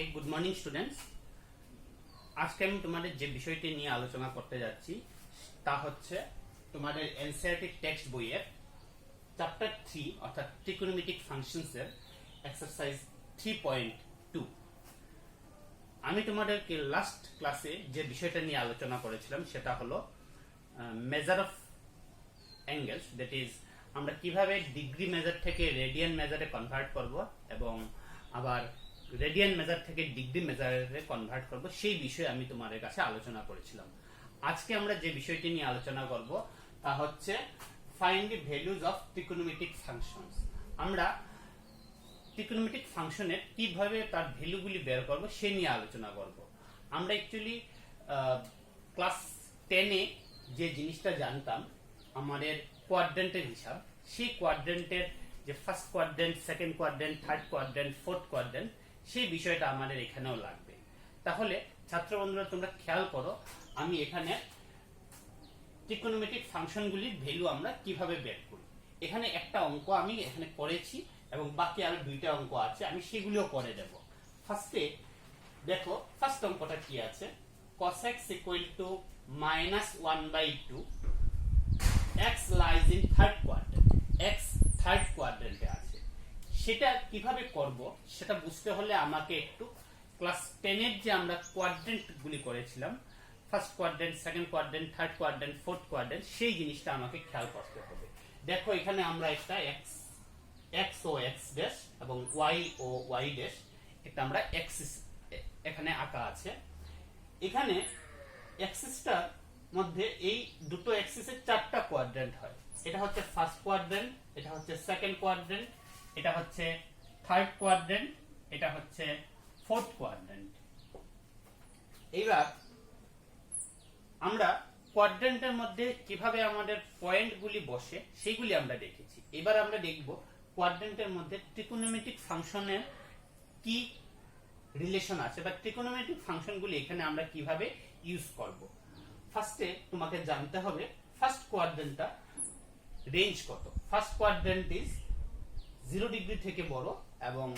ওকে, good morning students. আজকে আমি তোমাদের যে বিষয়টি নিয়ে আলোচনা করতে যাচ্ছি তা হচ্ছে তোমাদের এনসিইআরটি টেক্সট বইয়ের চ্যাপ্টার 3 অর্থাৎ ট্রিকোনোমেট্রিক ফাংশনস এর এক্সারসাইজ 3.2। আমি তোমাদেরকে লাস্ট ক্লাসে যে বিষয়টা নিয়ে আলোচনা করেছিলাম সেটা হলো measure of angles, that is আমরা কিভাবে ডিগ্রি মেজার থেকে রেডিয়ান মেজারে কনভার্ট করব এবং আবার রেডিয়ান মেজার থেকে ডিগ্রি মেজারে কনভার্ট করব, সেই বিষয়ে আমি তোমাদের কাছে আলোচনা করেছিলাম। আজকে আমরা যে বিষয়টি নিয়ে আলোচনা করব তা হচ্ছে find the values of trigonometric functions. আমরা ট্রিকোনোমেট্রিক ফাংশনের কিভাবে তার ভ্যালুগুলি বের করব সে নিয়ে আলোচনা করব। আমরা অ্যাকচুয়ালি ক্লাস 10-এ যে জিনিসটা জানতাম আমাদের কোয়াড্রেন্টের হিসাব, সেই কোয়াড্রেন্টের যে first quadrant, second quadrant, third quadrant, fourth quadrant, সেই বিষয়টা আমাদের এখানেও লাগবে। তাহলে ছাত্র বন্ধুরা তোমরা খেয়াল করো, আমি এখানে ট্রিকোনোমেট্রিক ফাংশনগুলির ভ্যালু আমরা কিভাবে বের করি। এখানে একটা অঙ্ক আমি এখানে করেছি এবং বাকি আরো দুইটা অঙ্ক আছে, আমি সেগুলিও করে দেব। ফার্স্টে দেখো, ফার্স্ট অঙ্কটা কি আছে, cos x = -1/2, x lies in third quadrant, x third কোয়াড্রেন্টে আছে। সেটা কিভাবে করব সেটা বুঝতে হলে আমাকে একটু ক্লাস 10-এর যে আমরা কোয়াড্রেন্ট গুলি করেছিলাম, first quadrant, second quadrant, third quadrant, fourth quadrant, সেই জিনিসটা আমাকে খেয়াল করতে হবে। দেখো এখানে আমরা একটা x ও x ড্যাশ এবং y ও y ড্যাশ এটা আমরা অ্যাক্সিস এখানে আঁকা আছে। এখানে অ্যাক্সিসটার মধ্যে এই দুটো অ্যাক্সিসের চারটা কোয়াড্রেন্ট হয়। এটা হচ্ছে ফার্স্ট কোয়াড্রেন্ট, এটা হচ্ছে সেকেন্ড কোয়াড্রেন্ট, এটা হচ্ছে থার্ড কোয়াড্রেন্ট, এটা হচ্ছে ফোর্থ কোয়াড্রেন্ট। এইবার আমরা কোয়াড্রেন্টের মধ্যে কিভাবে আমাদের পয়েন্টগুলি বসে সেগুলি আমরা দেখেছি। এবার আমরা দেখব কোয়াড্রেন্টের মধ্যে ট্রিকোনোমেট্রিক ফাংশনের কি রিলেশন আছে বা ট্রিকোনোমেট্রিক ফাংশনগুলি এখানে আমরা কিভাবে ইউজ করব। ফার্স্টে তোমাকে জানতে হবে ফার্স্ট কোয়াড্রেন্টটা রেঞ্জ কত। ফার্স্ট কোয়াড্রেন্ট ইজ 0 ডিগ্রি থেকে বড় এবং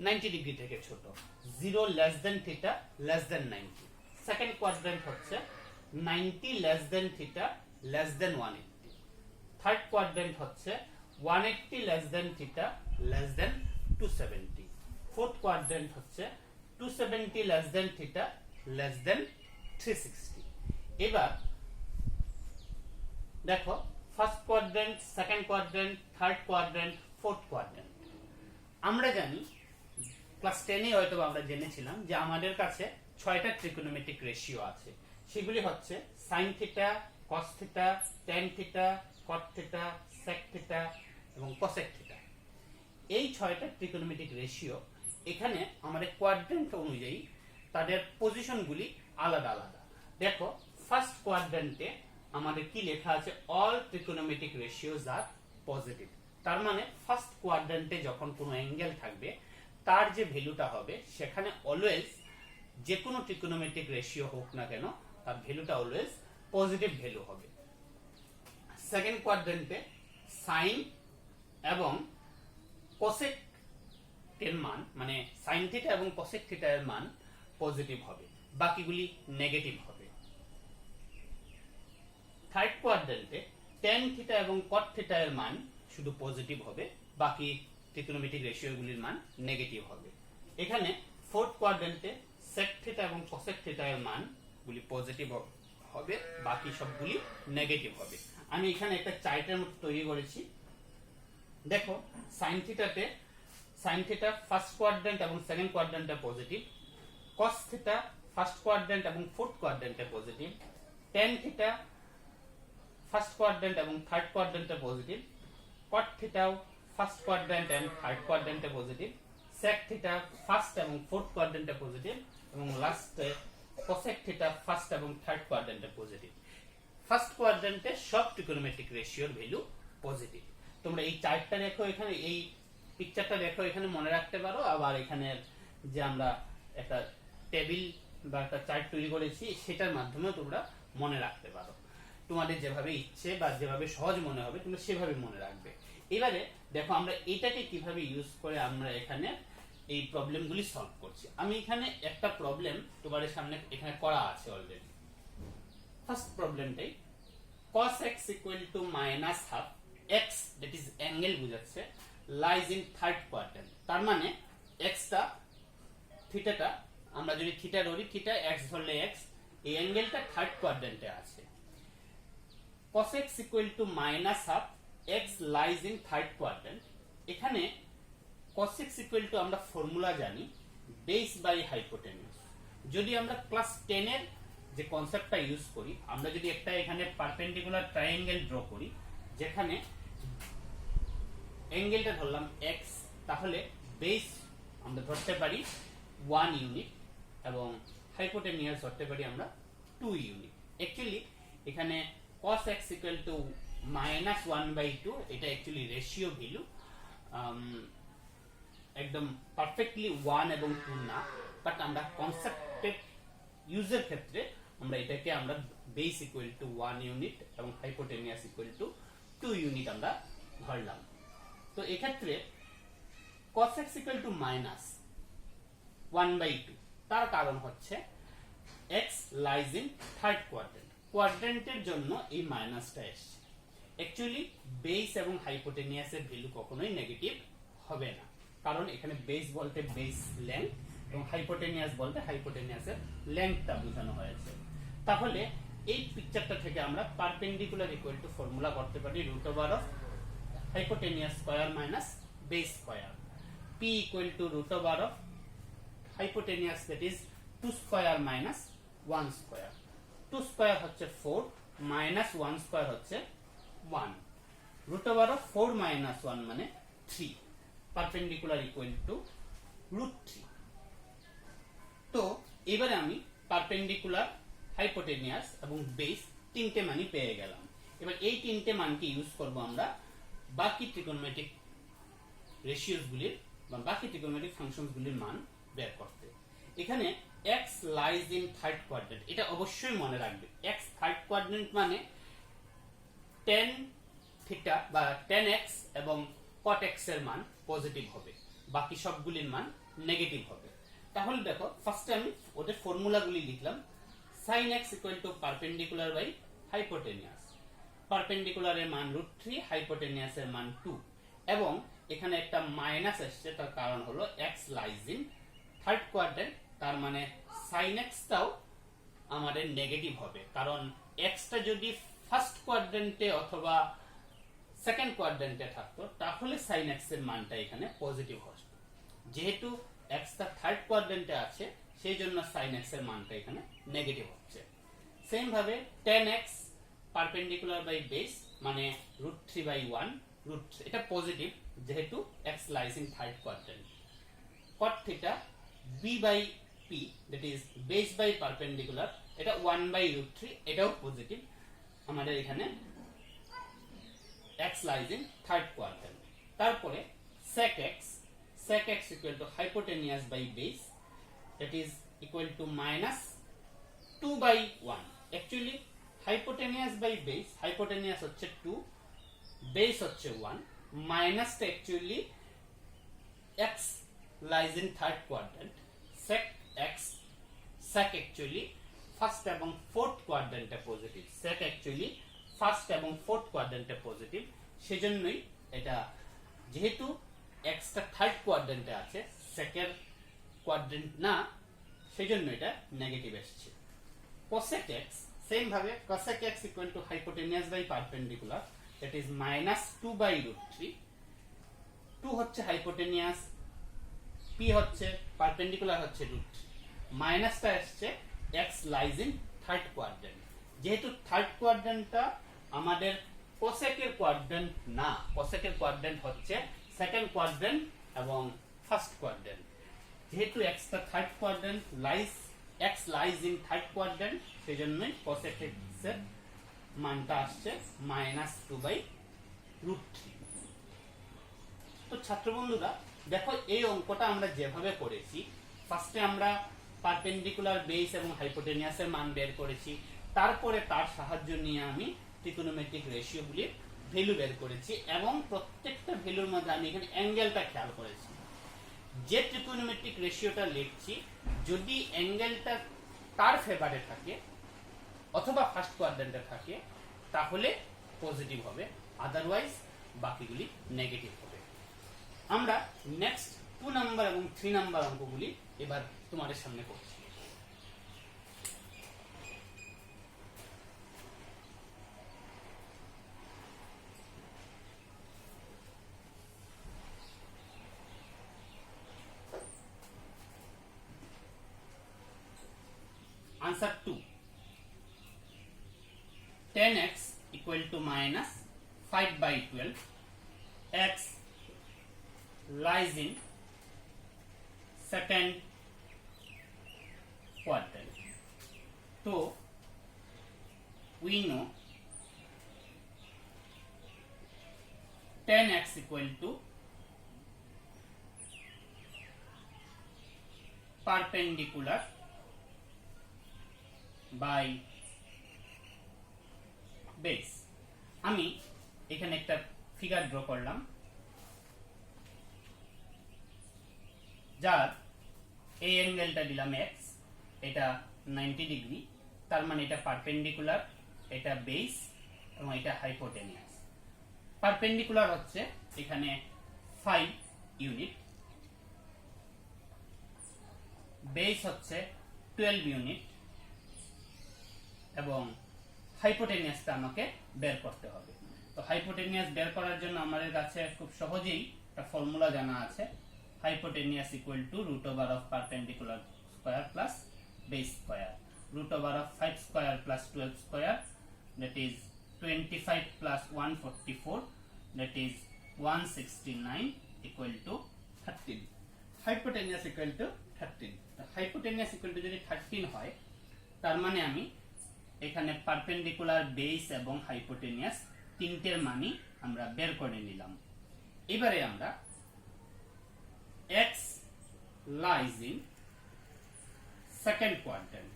90 ডিগ্রি থেকে ছোট। 0 less than theta less than 90। Second quadrant হচ্ছে 90 less than theta less than 180। Third quadrant হচ্ছে 180 less than theta less than 270। Fourth quadrant হচ্ছে 270 less than theta less than 360। এবার দেখো first quadrant, second quadrant, third quadrant, fourth quadrant. আমরা জানি class 10-এ হয়তো আমরা জেনেছিলাম যে আমাদের কাছে 6টা ট্রিকোনোমেট্রিক রেশিও আছে। সেগুলি হচ্ছে sin theta, cos theta, tan theta, cot theta, sec theta এবং cosec থিটা। এই 6টা ট্রিকোনোমেট্রিক রেশিও এখানে আমাদের কোয়াড্রেন্ট অনুযায়ী তাদের পজিশনগুলি আলাদা আলাদা। দেখো ফার্স্ট কোয়াড্রেন্টে আমাদের কি লেখা আছে, অল ট্রিকোনোমেট্রিক রেশিওস আর পজিটিভ। তার মানে ফার্স্ট কোয়াড্রেন্টে যখন কোনো অ্যাঙ্গেল থাকবে তার যে ভ্যালুটা হবে সেখানে অলওয়েজ যে কোনো ট্রিকোনোমেট্রিক রেশিও হোক না কেন তার ভ্যালুটা অলওয়েজ পজিটিভ ভ্যালু হবে। সেকেন্ড কোয়াড্রেন্টে সাইন এবং কোসেক এর মান, মানে সাইন থিটা এবং কোসেক থিটা এর মান পজিটিভ হবে, বাকিগুলি নেগেটিভ হবে। থার্ড কোয়াড্রেন্টে tan থিটা এবং cot থিটা এর মান শুধু পজিটিভ হবে, বাকি ট্রিকোনোমেট্রিক রেশিওগুলির মান নেগেটিভ হবে। এখানে ফোর্থ কোয়াড্রেন্টে sec থিটা এবং cosec থিটা এর মানগুলি পজিটিভ হবে, বাকি সবগুলি নেগেটিভ হবে। আমি এখানে একটা চার্টের মতো তৈরি করেছি। দেখো sin থিটা ফার্স্ট কোয়াড্রেন্ট এবং সেকেন্ড কোয়াড্রেন্টে positive, cos theta first quadrant এবং ফোর্থ কোয়াড্রেন্টে positive, tan theta first quadrant এবং থার্ড কোয়াড্রেন্টে পজিটিভ, cot থিটাও ফার্স্ট কোয়াড্রেন্ট এন্ড থার্ড কোয়াড্রেন্টে পজিটিভ, sec থিটা ফার্স্ট এবং ফোর্থ কোয়াড্রেন্টে পজিটিভ এবং লাস্টে cosec থিটা ফার্স্ট এবং থার্ড কোয়াড্রেন্টে পজিটিভ। ফার্স্ট কোয়াড্রেন্টে সব ট্রিকোনোমেট্রিক রেশিওর ভ্যালু পজিটিভ। তোমরা এই চার্টটা দেখো, এখানে এই পিকচারটা দেখো, এখানে মনে রাখতে পারো। আবার এখানে যে আমরা একটা টেবিল বা একটা চার্ট তৈরি করেছি সেটার মাধ্যমে তোমরা মনে রাখতে পারো। তোমাদের যেভাবে ইচ্ছে বা যেভাবে সহজ মনে হবে তোমরা সেভাবে মনে রাখবে। এবারে দেখো আমরা এটাকে কিভাবে ইউজ করে আমরা এখানে এই প্রবলেমগুলি সলভ করছি। আমি এখানে একটা প্রবলেম তোমাদের সামনে এখানে করা আছে অলরেডি। ফার্স্ট প্রবলেমটাই cos x equal to minus half x, that is angle বোঝাচ্ছে, lies in third quadrant। তার মানে x টা থিটাটা আমরা যদি থিটা ধরি, থিটা x ধরলে x, এই অ্যাঙ্গেলটা থার্ড কোয়াড্রেন্টে আছে। cos x equal to minus half x lies in third quadrant। এখানে cos x equal to আমরা ফর্মুলা জানি বেস বাই হাইপোটেনিউস। যদি আমরা ক্লাস 10 এর যে কনসেপ্টটা ইউজ করি, আমরা যদি একটা এখানে পারপেন্ডিকুলার ট্রায়াঙ্গেল ড্র করি যেখানে অ্যাঙ্গেলটা ধরলাম x, তাহলে বেস আমরা ধরতে পারি 1 ইউনিট এবং হাইপোটেনিয়াস ধরতে পারি আমরা 2 ইউনিট। অ্যাকচুয়ালি এখানে cos x equal to minus 1/2 এটা অ্যাকচুয়ালি রেশিও ভ্যালু, একদম পারফেক্টলি 1 এবং 2 না, বাট আমরা কনসেপ্টের ইউজের ক্ষেত্রে আমরা এটাকে আমরা বেস ইকুয়াল টু 1 ইউনিট এবং হাইপোটেনিয়াস ইকুয়াল টু 2 ইউনিট আমরা ধরলাম। তো এক্ষেত্রে cos x equal to minus 1/2, তার কারণ হচ্ছে x lies in third quadrant। কোয়াড্রেন্টের জন্য এই মাইনাসটা এসেছে। অ্যাকচুয়ালি বেস এবং হাইপোটেনিয়াসের ভ্যালু কখনোই নেগেটিভ হবে না, কারণ এখানে বেস বলতে বেস লেন্থ এবং হাইপোটেনিয়াস বলতে হাইপোটেনিয়াসের লেন্থটা বোঝানো হয়েছে। তাহলে এই পিকচারটা থেকে আমরা পারপেন্ডিকুলার ইকুয়াল টু ফর্মুলা করতে পারি root over of hypotenuse square minus base square, p equal to root over of hypotenuse, that is 2 square minus 1 square. 2 square হচ্ছে 4 মাইনাস 1 স্কয়ার হচ্ছে 1, রুট ওভার অফ 4 মাইনাস 1 মানে 3, perpendicular equal to √3। তো এবারে আমি perpendicular, hypotenuse এবং base তিনটে মানই পেয়ে গেলাম। এবার এই তিনটে মানকে ইউজ করব আমরা বাকি ট্রিগোনোমেট্রিক রেশিওস গুলির বা বাকি ট্রিগোনোমেট্রিক ফাংশনস গুলির মান বের করতে। এখানে x lies in third quadrant, এটা অবশ্যই মনে রাখবে। x থার্ড কোয়াড্রেন্ট মানে tan থিটা বা tan x এবং cot x এর মান পজিটিভ হবে, বাকি সবগুলির মান নেগেটিভ হবে। তাহলে দেখো ফার্স্টে আমি ওদের ফর্মুলাগুলি লিখলাম। sin x equal to perpendicular by hypotenuse, perpendicular এর মান √3, হাইপোটেনিয়াস এর মান 2, এবং এখানে একটা মাইনাস আসছে, তার কারণ হলো x lies in third quadrant, তার মানে sin x টাও আমাদের নেগেটিভ হবে, কারণ x টা যদি ফার্স্ট কোয়াড্রেন্টে অথবা সেকেন্ড কোয়াড্রেন্টে থাকতো তাহলে sin x এর মানটা এখানে পজিটিভ আসতো। যেহেতু x টা থার্ড কোয়াড্রেন্টে আছে সেই জন্য sin x এর মানটা এখানে নেগেটিভ হচ্ছে। সেম ভাবে tan x perpendicular by base মানে √3/1, এটা পজিটিভ যেহেতু x lies in third quadrant. cot theta b/p, that is base by perpendicular, এটা 1/√3, এটাও পজিটিভ। আমাদের এখানে x lies in third quadrant। তারপরে sec x equal to hypotenuse by base, that is equal to minus 2/1। actually hypotenuse by base, hypotenuse হচ্ছে 2, base হচ্ছে 1, minus টা actually x lies in third quadrant, sec actually first এবং fourth কোয়াড্রেন্টে positive, sec actually first এবং fourth কোয়াড্রেন্টে positive, সেজন্যই এটা যেহেতু x টা থার্ড কোয়াড্রেন্টে আছে সেকেন্ড কোয়াড্রেন্ট না, সেজন্য এটা নেগেটিভ আসছে। cosec x সেম ভাবে cosec x equal to hypotenuse by perpendicular, that is minus 2/√3, 2 হচ্ছে হাইপোটেনিয়াস, p হচ্ছে পারপেন্ডিকুলার হচ্ছে √3, মাইনাসটা আসছে x lies in third quadrant. যেহেতু থার্ড কোয়াড্রেন্টটা আমাদের কোসেকের কোয়াড্রেন্ট না, কোসেকের কোয়াড্রেন্ট হচ্ছে সেকেন্ড কোয়াড্রেন্ট এবং ফার্স্ট কোয়াড্রেন্ট। যেহেতু x টা third quadrant, x lies in third quadrant, সেজন্যই কোসেক x এর মানটা আসছে -2/√3। তো ছাত্র বন্ধুরা দেখো এই অঙ্কটা আমরা যেভাবে করেছি, ফার্স্টে আমরা পারপেন্ডিকুলার বেস এবং হাইপোটেনিয়াসের মান বের করেছি, তারপরে তার সাহায্য নিয়ে আমি ট্রিগোনোমেট্রিক রেশিওগুলির ভ্যালু বের করেছি এবং প্রত্যেকটা ভ্যালুর মধ্যে আমি এখানে অ্যাঙ্গেলটা খেয়াল করেছি। যে ট্রিগোনোমেট্রিক রেশিওটা লিখছি যদি অ্যাঙ্গেলটা তার ফেভারে থাকে অথবা ফার্স্ট কোয়াড্রেন্টে থাকে তাহলে পজিটিভ হবে, আদারওয়াইজ বাকিগুলি নেগেটিভ হবে। আমরা নেক্সট 2 নাম্বার এবং 3 নাম্বার অঙ্কগুলি এবার তোমাদের সামনে করছি। Answer 2. 10x equal to minus 5 by 12. X lies in second quadrant. So we know 10x equal to perpendicular by base. আমি এখানে একটা ফিগার ড্র করলাম যার এই অ্যাঙ্গেলটা দিলাম x, এটা 90 ডিগ্রি, তার মানে এটা পারপেন্ডিকুলার, এটা বেস এবং এটা হাইপোটেনিয়াস। পারপেন্ডিকুলার হচ্ছে এখানে 5 ইউনিট, বেস হচ্ছে 12 ইউনিট এবং হাইপোটেনিয়াসটা আমাকে বের করতে হবে। তো হাইপোটেনিয়াস বের করার জন্য আমাদের কাছে খুব সহজেই একটা ফর্মুলা জানা আছে, hypotenuse equal to root over of perpendicular square plus base square, root over of 5 square plus 12 square, that is 25 plus 144, that is 169 equal to 13. Hypotenuse equal two 13। Hypotenuse equal two যদি 13 হয় তার মানে আমি এখানে perpendicular, base এবং hypotenuse তিনটের মানই আমরা বের করে নিলাম। এবারে আমরা x lies in second quadrant,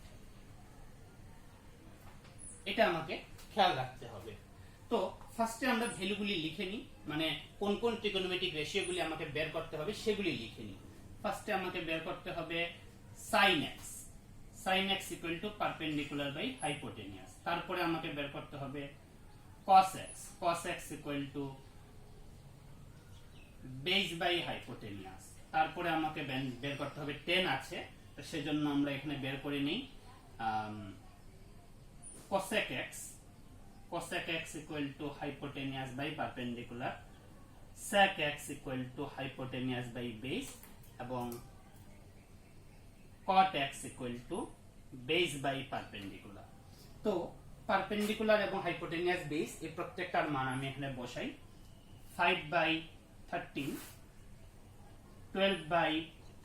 এটা আমাকে খেয়াল রাখতে হবে। তো ফার্স্টে আমরা ভ্যালুগুলি লিখে নিই, মানে কোন কোন ট্রিগোনোমেট্রিক রেশিওগুলি আমাকে বের করতে হবে সেগুলি লিখে নিই। ফার্স্টে আমাকে বের করতে হবে sin x, sin x equal to perpendicular by hypotenuse। তারপরে আমাকে বের করতে হবে cos x, cos x equal to base by hypotenuse। তারপরে আমাকে বের করতে হবে tan আছে, তো সেজন্য আমরা এখানে বের করে নিই cosec x, cosec x equal to hypotenuse by perpendicular, sec x equal to hypotenuse by base এবং cot x equal to base by perpendicular। তো পারপেন্ডিকুলার এবং হাইপোটেনিয়াস বেস এই প্রত্যেকটার মান আমি এখানে বসাই। 5 by 13, 12 by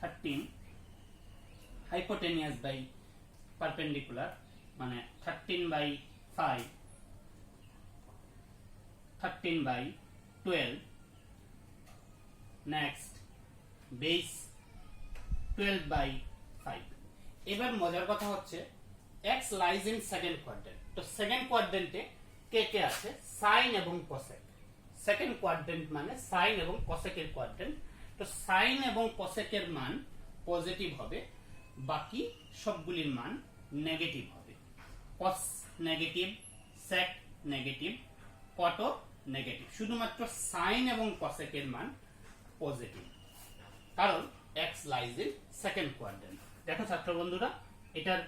13, hypotenuse by perpendicular মানে 13 by 5, 13 by 12, next base 12 by 5। এবার মজার কথা হচ্ছে x lies in second quadrant। তো সেকেন্ড কোয়াড্রেন্টে কে কে আছে? সাইন এবং কোসেক। সেকেন্ড কোয়াড্রেন্ট মানে সাইন এবং কোসেকের কোয়াড্রেন্ট। তো সাইন এবং কোসেকের মান পজিটিভ হবে, বাকি সবগুলির মান নেগেটিভ হবে। cos negative, sec negative, cot negative, শুধুমাত্র সাইন এবং কোসেকের মান পজিটিভ, কারণ x lies in second quadrant। দেখো ছাত্র বন্ধুরা, এটার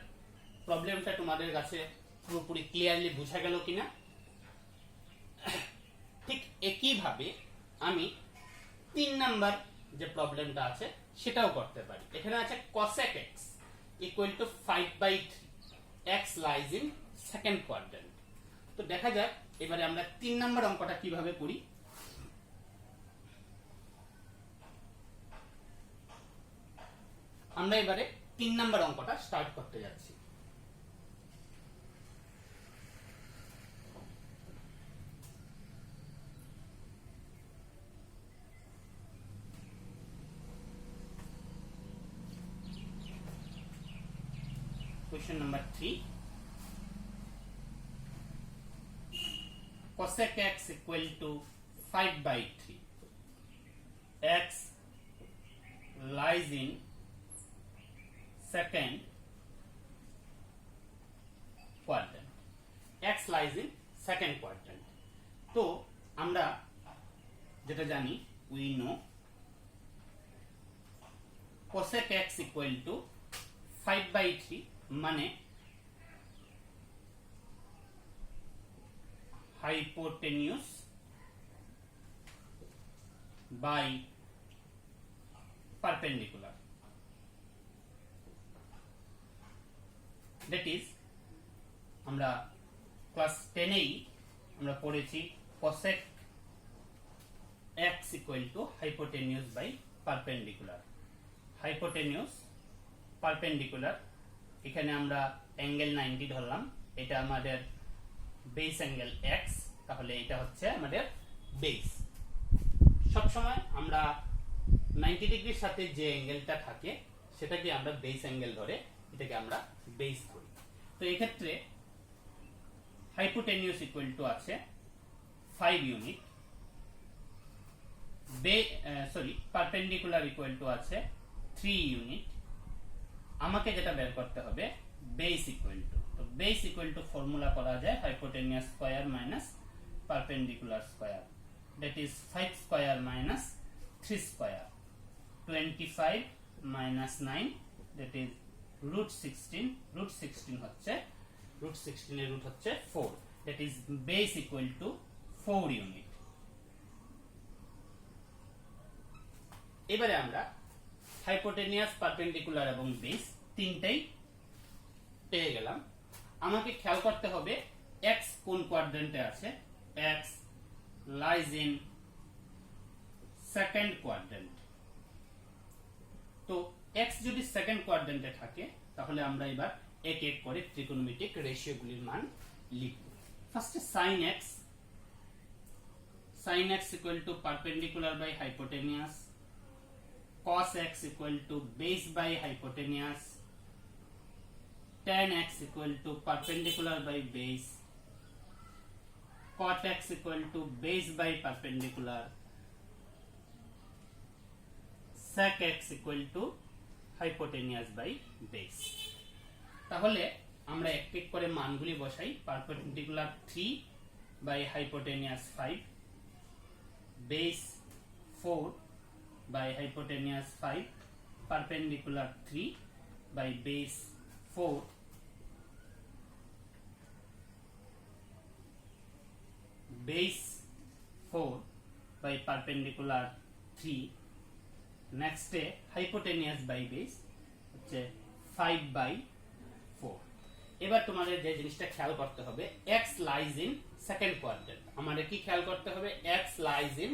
প্রবলেমটা তোমাদের কাছে পুরোপুরি ক্লিয়ারলি বোঝা গেল কিনা? ঠিক একইভাবে আমি 3 নাম্বার যে প্রবলেমটা আছে সেটাও করতে পারি। এখানে আছে cosec x equal to 5/3, x lies in second quadrant। তো দেখা যাক এবারে আমরা 3 নাম্বার অঙ্কটা কিভাবে করি। আমরা এবারে 3 নাম্বার অঙ্কটা স্টার্ট করতে যাচ্ছি। Question number 3. Cosec x equal to 5/3. X second quadrant. তো আমরা যেটা জানি, we know cosec x equal to 5/3 মানে hypotenuse by perpendicular, that is আমরা ক্লাস 10 আমরা পড়েছি cosec x equal to hypotenuse by perpendicular। hypotenuse perpendicular, এখানে আমরা অ্যাঙ্গেল 90 ধরলাম, এটা আমাদের বেস অ্যাঙ্গেল x, তাহলে এটা হচ্ছে আমাদের বেস। সবসময় আমরা 90 ডিগ্রির সাথে যে অ্যাঙ্গেলটা থাকে সেটাকে আমরা বেস অ্যাঙ্গেল ধরে এটাকে আমরা বেস করি। তো এই ক্ষেত্রে হাইপোটেনিউস ইকুয়াল টু আছে 5 ইউনিট, পারপেন্ডিকুলার ইকুয়াল টু আছে 3 ইউনিট। আমাকে যেটা বের করতে হবে বেস ইকুয়াল টু, তো বেস ইকুয়াল টু ফর্মুলা করা যায় hypotenuse square minus perpendicular square, that is 5 square minus 3 square, 25 minus 9, that is root 16, root 16 হচ্ছে root 16 এর রুট হচ্ছে 4, that is base equal to 4 unit. এবারে আমরা হাইপোটেনিয়াস, পারপেন্ডিকুলার এবং base তিনটাই পেয়ে গেলাম। আমাকে খেয়াল করতে হবে x কোন কোয়াড্রেন্টে আছে। x lies in second quadrant। তো x যদি সেকেন্ড কোয়াড্রেন্টে থাকে তাহলে আমরা এবার এক এক করে ত্রিকোণমিতিক রেশিওগুলির মান লিখব। ফার্স্টে sin x, sin x equal to perpendicular by hypotenuse, cos x equal to base by hypotenuse, tan x equal to perpendicular by base, cot x equal to base by perpendicular, sec x equal to hypotenuse by base। তাহলে আমরা এক এক করে মানগুলি বসাই। Perpendicular 3 by hypotenuse 5, base 4 by hypotenuse 5, perpendicular 3 by base 4, base 4 by perpendicular 3, next hypotenuse by base হচ্ছে 5/4। এবার তোমাদের যে জিনিসটা খেয়াল করতে হবে x lies in second quadrant। আমাদের কি খেয়াল করতে হবে x lies in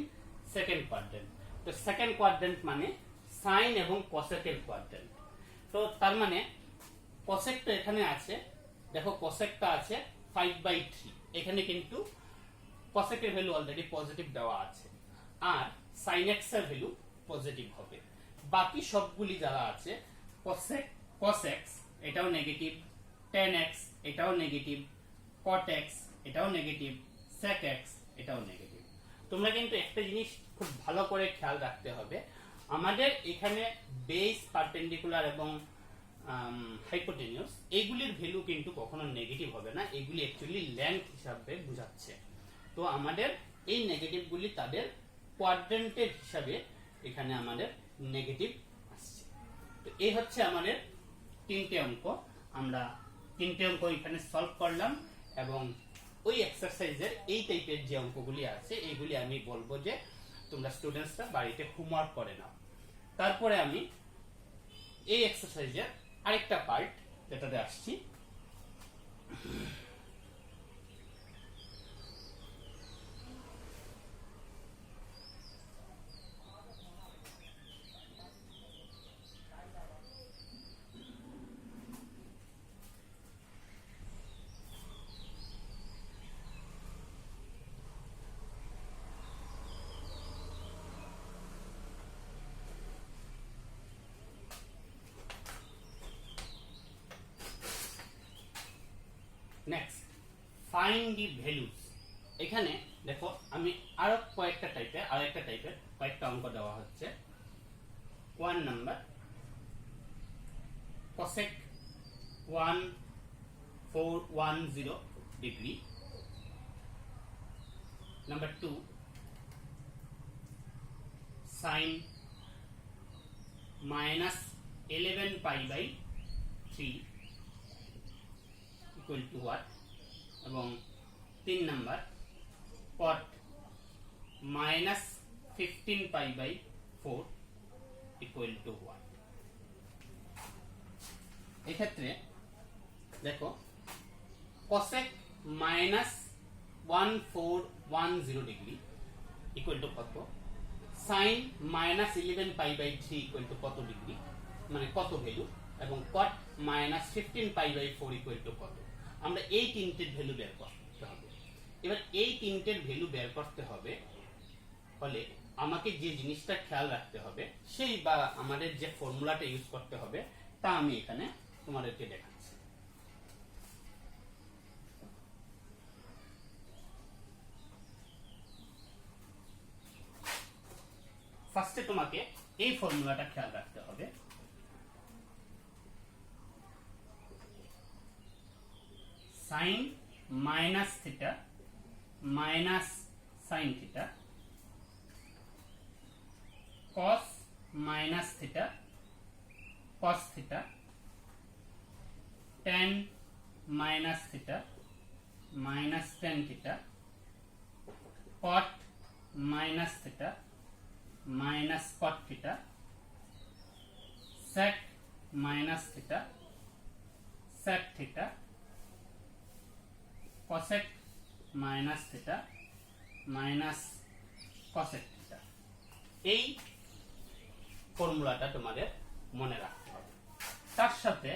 second quadrant। তো সেকেন্ড কোয়াড্রেন্ট মানে সাইন এবং cosec এর কোয়াড্রেন্ট। তো তার মানে cosec তো এখানে আছে, দেখো cosec টা আছে 5/3, এখানে কিন্তু cosec এর ভ্যালু অলরেডি পজিটিভ দেওয়া আছে, আর sin x এর ভ্যালু পজিটিভ হবে। বাকি সবগুলি যারা আছে cosec, cos x এটাও নেগেটিভ, tan x এটাও নেগেটিভ, cot x এটাও নেগেটিভ, sec x এটাও নেগেটিভ। তোমরা কিন্তু একটা জিনিস খুব ভালো করে খেয়াল রাখতে হবে, আমাদের এখানে বেস, পারপেন্ডিকুলার এবং হাইপোটেনিউস এইগুলির ভ্যালু কিন্তু কখনো নেগেটিভ হবে না, এগুলি অ্যাকচুয়ালি লেন্থ হিসাবে বোঝাচ্ছে। তো আমাদের এই নেগেটিভগুলি তাদের কোয়াড্রেন্টের হিসাবে এখানে আমাদের নেগেটিভ আসছে। তো এই হচ্ছে আমাদের তিনটে অঙ্ক। আমরা তিনটে অঙ্ক এখানে সলভ করলাম এবং ওই এক্সারসাইজের এই টাইপের যে অঙ্কগুলি আছে এইগুলি আমি বলবো যে তোমরা স্টুডেন্টসরা বাড়িতে হোমওয়ার্ক করে নাও। তারপরে আমি এই এক্সারসাইজের আরেকটা পার্ট যেটাতে আসছি। Next find the values. এখানে দেখো আমি আরো কয়েকটা টাইপের কয়েকটা অঙ্ক দেওয়া হচ্ছে। 1 number cosec 1410 degree, number 2 sin minus 11 pi by 3 equal to what? এবং 3 number cot minus 15 pi by 4 equal to what? এক্ষেত্রে দেখো cosec minus 1410 degree equal to কত, sin minus 11 pi by 3 equal to কত ডিগ্রি, মানে কত value, এবং cot minus 15 pi by 4 equal to কত। আমরা এই তিনটের ভ্যালু বের করতে হবে। এবার এই তিনটের ভ্যালু বের করতে হবে হলে আমাকে যে জিনিসটা খেয়াল রাখতে হবে, সেই বা আমাদের যে ফর্মুলাটা ইউজ করতে হবে তা আমি এখানে তোমাদেরকে দেখাচ্ছি। ফার্স্টে তোমাকে এই ফর্মুলাটা খেয়াল রাখতে হবে। sin minus theta minus sin theta cos minus theta cos theta tan minus theta minus tan theta cot minus theta minus cot theta sec minus theta sec theta cosec minus theta minus cosec theta। এই ফর্মুলাটা তোমাদের মনে রাখতে হবে। তার সাথে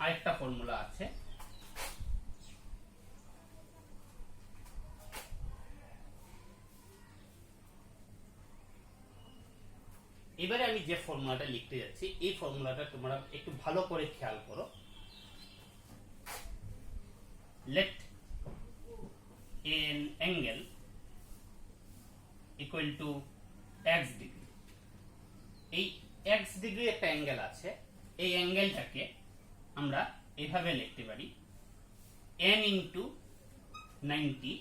আরেকটা formula আছে, এবারে আমি যে ফর্মুলাটা লিখতে যাচ্ছি এই ফর্মুলাটা তোমরা একটু ভালো করে খেয়াল করো। let an angle equal to x degree, এই x ডিগ্রি একটা অ্যাঙ্গেল আছে, এই অ্যাঙ্গেলটাকে আমরা এভাবে লিখতে পারি n into 90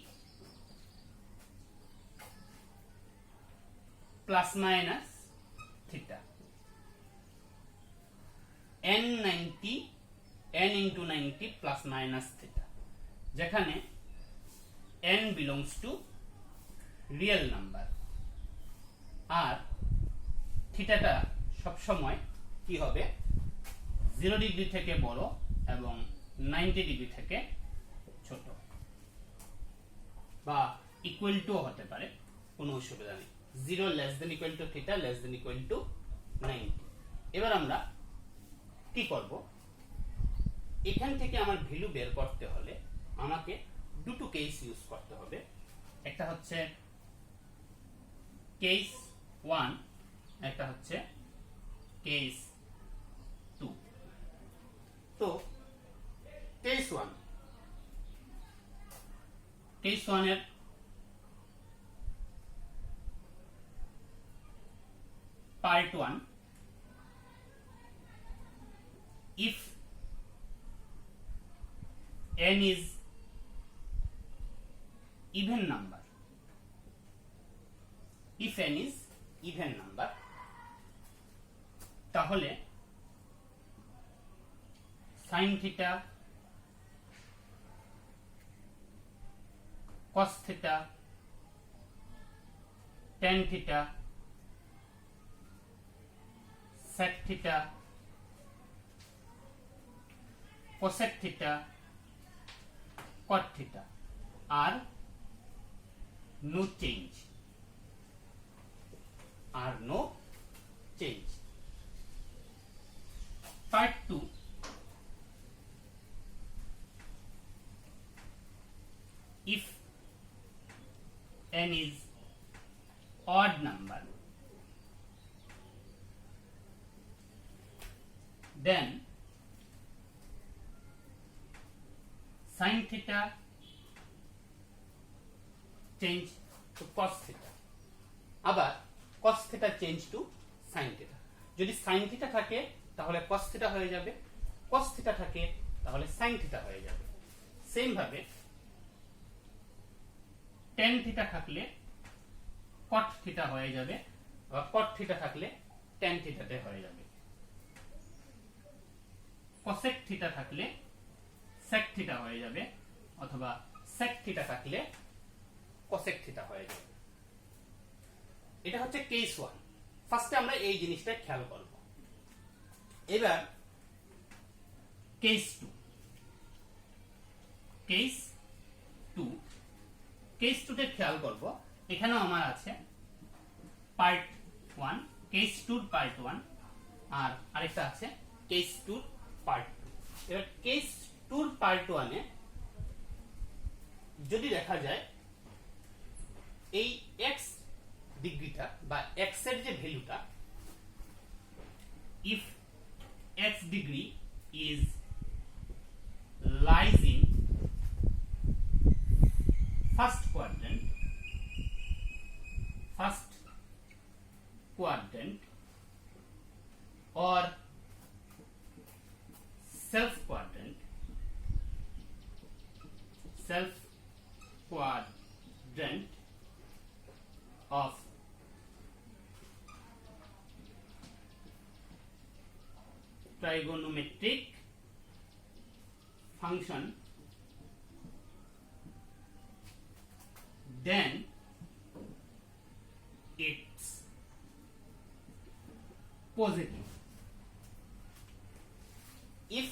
plus minus theta, n into 90 plus minus theta, যেখানে n belongs to real number আর থিটাটা সব সময় কি হবে 0 ডিগ্রি থেকে বড় এবং 90 ডিগ্রি থেকে ছোট, বা ইকুয়াল টু হতে পারে, কোনো অসুবিধা নেই। 0 less than equal to theta less than equal to 90। এবার আমরা কি করব, এখান থেকে আমার ভ্যালু বের করতে হলে আমাকে দুটো কেস ইউজ করতে হবে। একটা হচ্ছে কেস 1, একটা হচ্ছে কেস 2। তো কেস 1 এর part 1, if n is even number, if n is even number, তাহলে sin theta cos theta tan theta sec theta cosec theta cot theta are no change, are no change। Part 2, if n is odd number, then sin theta change to cos theta, আবার cos theta change to sin theta। যদি sin theta থাকে তাহলে cos theta হয়ে যাবে, cos theta থাকে তাহলে sin theta হয়ে যাবে। সেম ভাবে টেন থিটা থাকলে কট থিটা হয়ে যাবে, বা কট থিটা থাকলে টেন থিটাতে হয়ে যাবে। কোসেক থিটা থাকলে সেক থিটা হয়ে যাবে, অথবা সেক থিটা থাকলে কোসেক থিটা হয়ে যাবে। এটা হচ্ছে কেস 1। ফার্স্টে আমরা এই জিনিসটা খেয়াল করব। এবার কেস 2। কেস 2 কেস 2 তে খেয়াল করব। এখানেও আমার আছে পার্ট 1, কেস 2 পার্ট 1, আর আরেকটা আছে কেস 2 পার্ট 2। এবার কেস 2 পার্ট 1 এ যদি দেখা যায় এই x ডিগ্রিটা বা x এর যে ভ্যালুটা, if x degree is lies in first quadrant or self quadrant of trigonometric function, then it's positive. If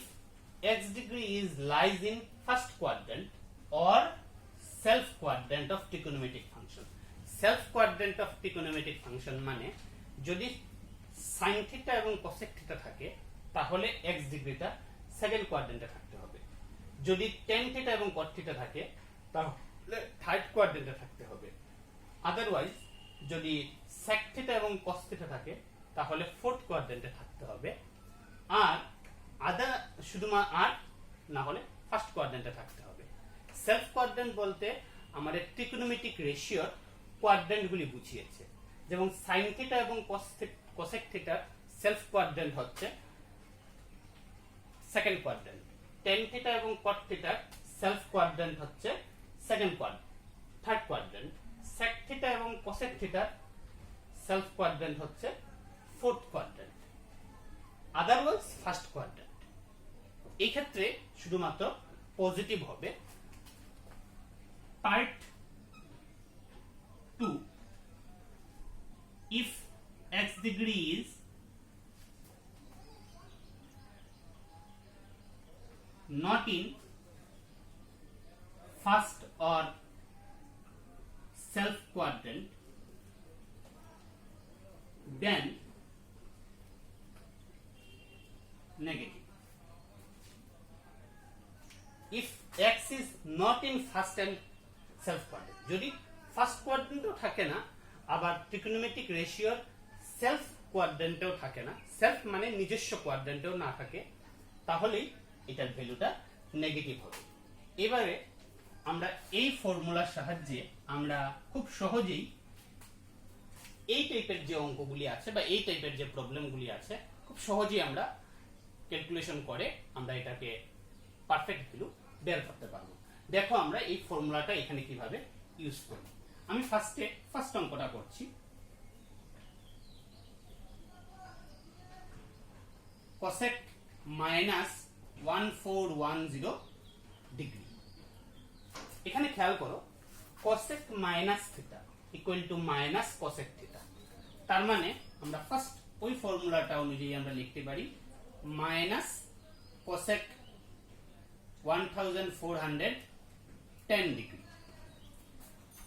x degree is lies in first quadrant or self quadrant of trigonometric function. Self quadrant of trigonometric function মানে যদি sin theta এবং cosec theta থাকে তাহলে x ডিগ্রিটা second কোয়াড্রেন্টে থাকতে হবে। যদি tan theta এবং cot থিটা থাকে তাহলে থার্ড কোয়াড্রেন্টে থাকতে হবে। আদারওয়াইজ যদি sec থিটা এবং cos থিটা থাকে তাহলে ফোর্থ কোয়াড্রেন্টে থাকতে হবে। আর শুধুমাত্র আর না হলে ফার্স্ট কোয়াড্রেন্টে থাকতে হবে। সেলফ কোয়াড্রেন্ট বলতে আমাদের ট্রিগোনোমেট্রিক রেশিওর কোয়াড্রেন্টগুলি বুঝিয়েছে। যেমন sin থিটা এবং cosec থিটার সেলফ কোয়াড্রেন্ট হচ্ছে সেকেন্ড কোয়াড্রেন্ট, tan থিটা এবং cot থিটার সেলফ কোয়াড্রেন্ট হচ্ছে থার্ড কোয়াড্রেন্ট, sec থিটা এবং cosec থিটার সেলফ কোয়াড্রেন্ট হচ্ছে fourth quadrant, otherwise first quadrant. এই ক্ষেত্রে শুধুমাত্র পজিটিভ হবে। Part 2, if x degree is not in first or self quadrant, then negative. If x is not in first and self quadrant, যদি first কোয়াড্রেন্টও থাকে না, আবার trigonometric রেশিওর self কোয়াড্রেন্টেও থাকে না, সেলফ মানে নিজস্ব কোয়াড্রেন্টেও না থাকে, তাহলেই এটার ভ্যালুটা নেগেটিভ হবে। এবারে আমরা এই ফর্মুলার সাহায্যে আমরা খুব সহজেই এই টাইপের যে অঙ্কগুলি আছে বা এই টাইপের যে প্রবলেমগুলি আছে খুব সহজেই আমরা ক্যালকুলেশন করে আমরা এটাকে পারফেক্ট ভ্যালু বের করতে পারবো। দেখো আমরা এই ফর্মুলাটা এখানে কিভাবে ইউজ করি। আমি ফার্স্ট অঙ্কটা করছি। cosec minus 1410 degree. এখানে খেয়াল করো cosec minus theta equal to minus cosec theta. তার মানে আমরা ফার্স্ট ওই ফর্মুলাটা অনুযায়ী আমরা লিখতে পারি minus cosec 1410 degree.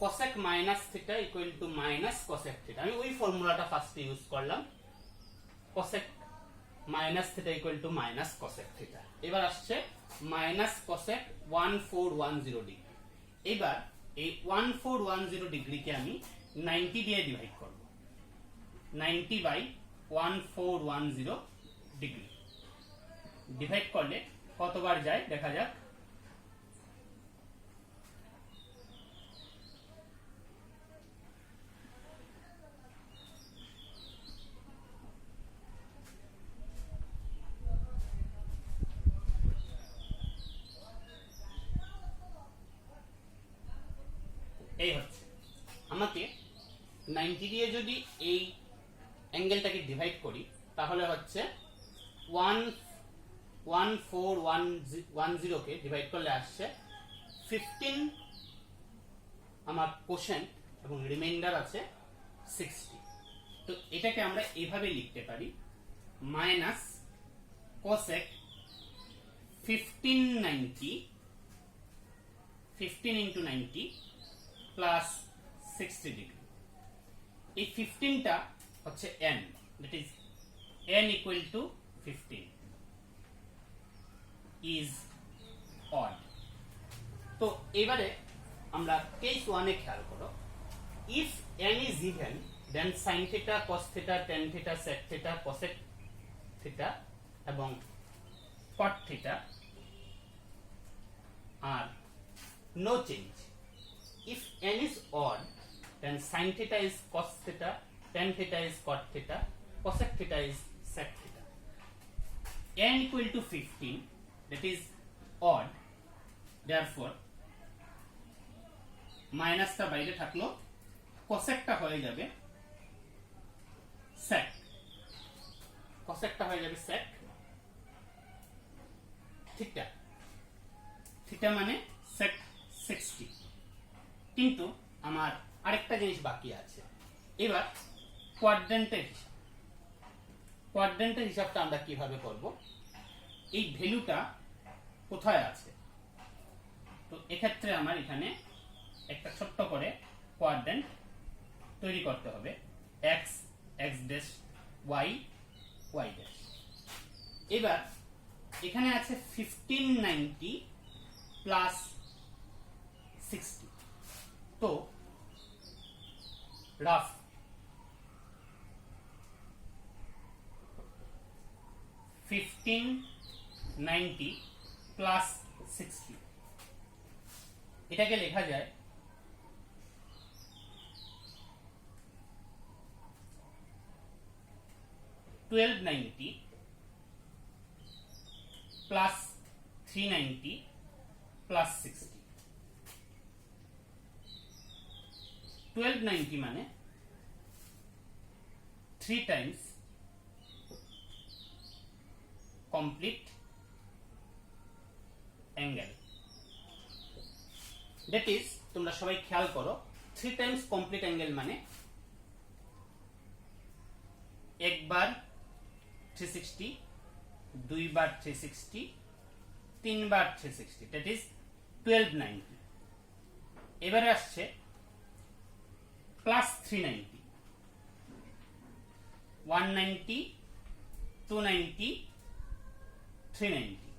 cosec minus theta equal to minus cosec theta. আমি ওই ফর্মুলাটা ফার্স্টে ইউজ করলাম, cosec minus theta equal to minus cosec theta. এবার আসছে মাইনাস cosec 1410 ডিগ্রি। এবার এই 1410 ডিগ্রিকে আমি 90 দিয়ে ডিভাইড করব। 90 বাই 1410 ডিগ্রি ডিভাইড করলে কতবার যায় দেখা যাক। এই হচ্ছে 90 দিয়ে যদি এই অ্যাঙ্গেলটাকে ডিভাইড করি তাহলে হচ্ছে 14110 কে ডিভাইড করলে আসছে 15 আমার কোশেন্ট এবং রিমাইন্ডার আছে 60। তো এটাকে আমরা এইভাবে লিখতে পারি minus cosec 1590 15 into 90 plus 60 degree. এই 15টা হচ্ছে n, that is n equal to 15 is odd। তো এবারে আমরা কেস 1 এ খেয়াল করো, if n is even then sin theta cos theta tan theta sec theta cosec theta এবং cot theta are no change. If n is odd then sin theta is cos theta, tan theta is cot theta, cosec theta is sec theta. n equal to 15, that is odd, therefore মাইনাসটা বাইরে থাকলো, কোসেকটা হয়ে যাবে sec, কোসেকটা হয়ে যাবে sec theta, theta মানে sec 60। কিন্তু আমার আরেকটা জিনিস বাকি আছে, এবার কোয়াড্রেন্টের হিসাব। কোয়াড্রেন্টের হিসাবটা আমরা কিভাবে করব, এই ভ্যালুটা কোথায় আছে? তো এক্ষেত্রে আমার এখানে একটা ছোট্ট করে কোয়াড্রেন্ট তৈরি করতে হবে, x x dash y y dash. এবার এখানে আছে 1590 প্লাস 60। তো রাফ 1590 প্লাস 60, এটাকে লেখা যায় 1290 প্লাস 390 প্লাস 60। 1290 মানে 3 Times complete angle, that is তোমরা সবাই খেয়াল করো 3 টাইমস কমপ্লিট অ্যাঙ্গেল মানে একবার 360, দুইবার 360, তিনবার 360, দ্যাট ইজ 1290। এবারে আসছে প্লাস 390, 190, 290, 390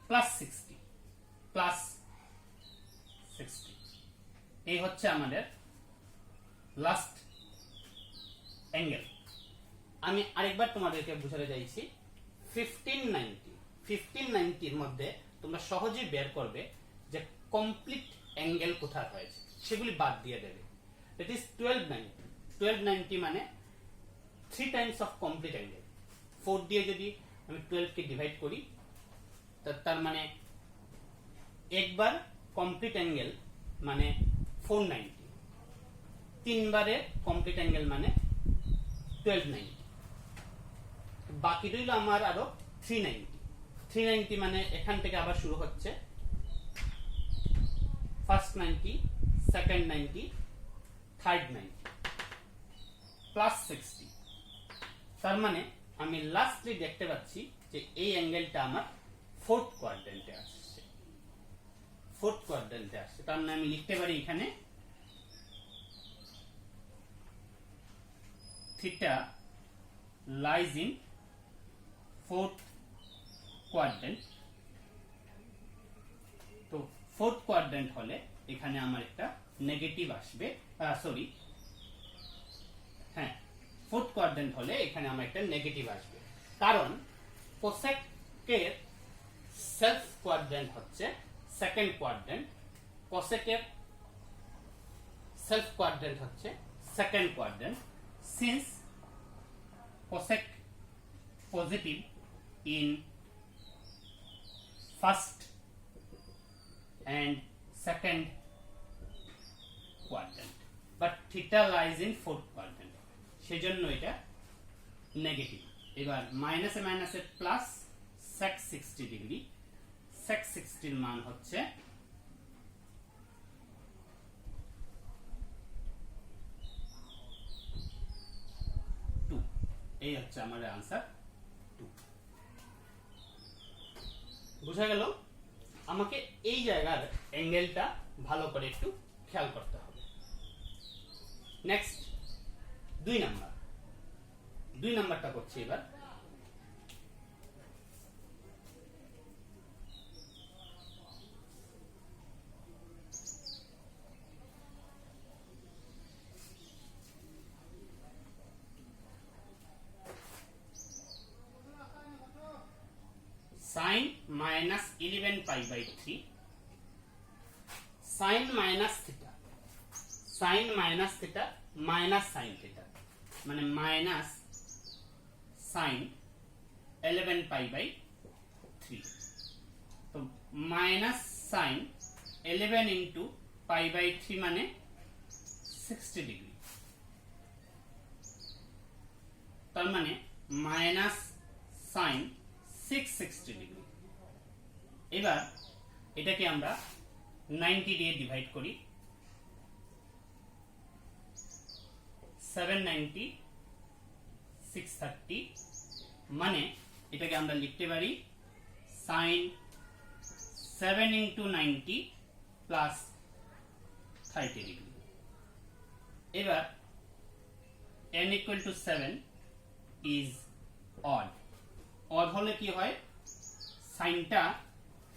প্লাস 60 প্লাস 60, এই হচ্ছে আমাদের লাস্ট অ্যাঙ্গেল। আমি আরেকবার তোমাদেরকে বোঝাতে চাইছি, 1590 এর মধ্যে তোমরা সহজেই বের করবে যে কমপ্লিট অ্যাঙ্গেল কোথায় হয়েছে, সেগুলি বাদ দিয়ে দেবে। দ্যাট ইজ 1290 মানে 3 টাইমস অফ কমপ্লিট অ্যাঙ্গেল। 4 দিয়ে যদি আমি 12 কে ডিভাইড করি তার মানে একবার কমপ্লিট অ্যাঙ্গেল মানে 490, তিনবারে কমপ্লিট অ্যাঙ্গেল মানে 1290, বাকি রইল আমার আরো 390। 390 মানে এখান থেকে আবার শুরু হচ্ছে ফার্স্ট 90, সেকেন্ড 90, থার্ড 90 প্লাস 60। তার মানে আমি লাস্টলি দেখতে পাচ্ছি যে এই অ্যাঙ্গেলটা আমার ফোর্থ কোয়াড্রেন্টে আসছে, ফোর্থ কোয়াড্রেন্টে আসছে। তার মানে আমি লিখতে পারি এখানে theta lies in fourth quadrant. তো ফোর্থ কোয়াড্রেন্ট হলে এখানে আমার একটা নেগেটিভ আসবে, সরি হ্যাঁ, ফোর্থ কোয়াড্রেন্ট হলে এখানে আমার একটা নেগেটিভ আসবে, কারণ কোসেকের সেলফ কোয়াড্রেন্ট হচ্ছে সেকেন্ড কোয়াড্রেন্ট, কোসেকের সেলফ কোয়াড্রেন্ট হচ্ছে second quadrant. Since cosec positive in first and second quadrant, but theta lies in fourth quadrant, সেজন্য এটা নেগেটিভ। এবার মাইনাসে মাইনাসে প্লাস sec 60 ডিগ্রি, sec 60 এর মান হচ্ছে 2। এই হচ্ছে আমাদের आंसर 2। বুঝা গেল? আমাকে এই জায়গার অ্যাঙ্গেলটা ভালো করে একটু খেয়াল করতে হবে। নেক্সট 2 নাম্বারটা করছি এবার। sin minus 11 pi by 3, sin minus theta minus sin theta মানে minus sin 11 pi by 3, তো minus sin 11 into pi by 3 মানে 60 ডিগ্রি, তার মানে minus sin 660 ডিগ্রি। এবার এটাকে আমরা 90 দিয়ে ডিভাইড করি, 790 630 মানে এটাকে আমরা লিখতে পারি sin 7 into 90 plus 30 ডিগ্রি। এবার n equal to 7 is odd, odd হলে কি হয়, সাইনটা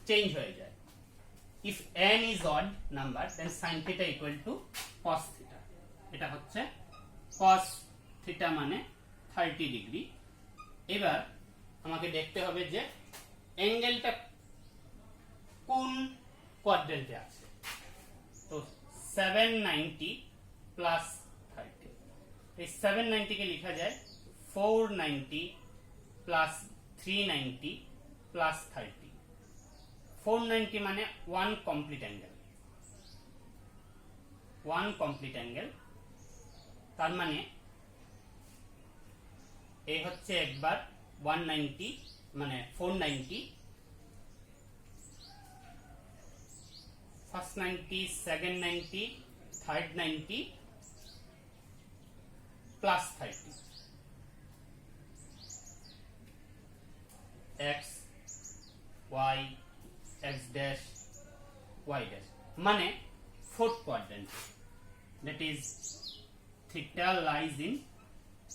চেঞ্জ হয়ে যায়। if n is odd number then sin theta equal to cos theta, এটা হচ্ছে cos theta মানে 30 ডিগ্রি। এবার আমাকে দেখতে হবে যে অ্যাঙ্গেলটা কোন কোয়াড্রেন্টে আছে, তো 790 প্লাস 30, এই 790 কে লেখা যায় 490 প্লাস 390 প্লাস 30, 490 মানে 1 কমপ্লিট অ্যাঙ্গেল, তার মানে এই হচ্ছে একবার 190 মানে 490, first 90 second 90 third 90 plus 30, x y x dash y dash মানে fourth quadrant, that is theta lies in